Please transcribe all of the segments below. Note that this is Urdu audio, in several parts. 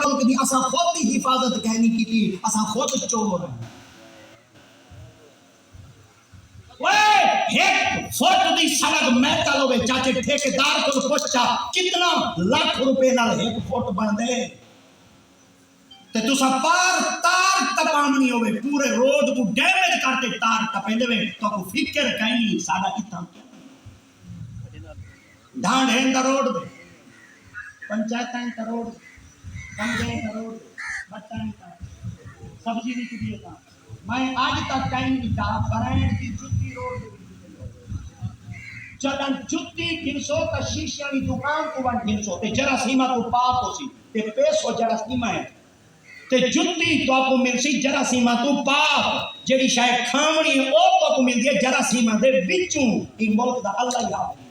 کہ اساں خود دی حفاظت کہنی کی تھی اساں خود چور ہیں ایک فٹ دی سڑک میٹل ہوئے چاچے ٹھیکیدار کو پوچھا کتنا لاکھ روپے نال ایک فٹ بن دے تے تسا پار تار ٹپامنی ہوئے پورے روڈ کو ڈیمیج کرتے تار ٹپیں دے تو کو فکر کہیں ساڈا اتنا ڈھانڈ ہے دا روڈ دے پنچایتیں کا روڈ کنجے کا روڈ بٹائیں کا سبزی نہیں چکیے تھا میں آج تک ٹائم نہیں تھا برائن کی جتی روڈ چلن جتی گھنسو تا شیشیاں کی دکان کو بن گھنسو تے جراثیمہ تو پاک ہو سی تے پیسو جراثیمہ ہے تے جتی تو آپ کو مل سی جراثیمہ تو پاک جڑی شاید کھامنی ہے او تو کو مل دیا جراثیمہ دے بچوں کی موت دا اللہ یاد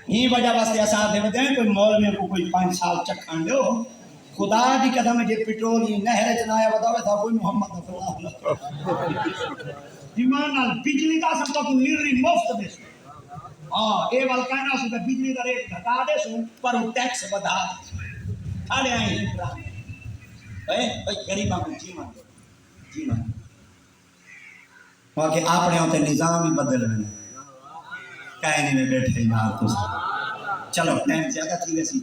ہی وجہ واسطے اساں دے ودیں کوئی مولوی کو کوئی 5 سال چکھان دیو خدا دی قدم جے پٹرول ہی نہر جنایا وداوے تھا کوئی محمد صلی اللہ علیہ وسلم ایمان نال بجلی دا سب کو نیری مفت دے ہاں اے ول کہنا سو کہ بجلی دا ریٹ گھٹا دے سو پر ٹیکس بڑھا دے کھڑے آئے ہیں اے غریباں کو جی مان کہ اپنے ہوتے نظام ہی بدل رہے ہیں کہنے میں بیٹھے یار تو چلو ٹائم زیادہ تھی ویسی